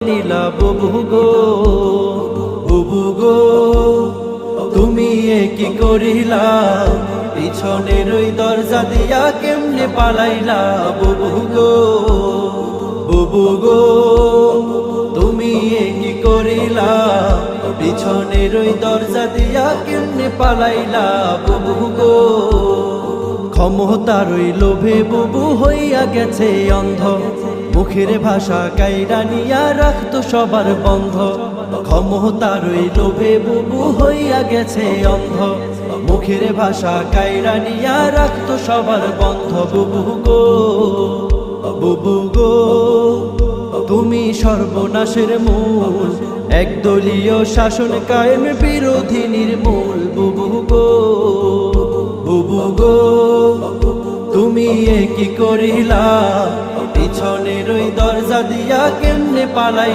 নীলা বুবু গো, বুবু গো তুমি কি করিলা, পিছনের ওই দরজা দিয়া কেমনে পালাইলা। বুবু গো, বুবু গো তুমি কি করিলা, পিছনের ওই দরজা দিয়া কেমনে পালাইলা। বুবু গো ক্ষমতার ওই লোভে বুবু হইয়া গেছে অন্ধ, মুখের ভাষা কাইরা নিয়া রাখতো সবার বন্ধ। ক্ষমতার ওই লোভে বুবু হইয়া গেছে অন্ধ, মুখের ভাষা কাইরা নিয়া রাখতো সবার বন্ধ। বুবু গো, বুবু গো তুমি সর্বনাশের মূল, একদলীয় শাসন কায়েম বিরোধী নির্মূল। বুবু গো, বুবু গো তুমি কি করিলা, পিছনের ওই দরজা দিয়া কেমনে পালাই।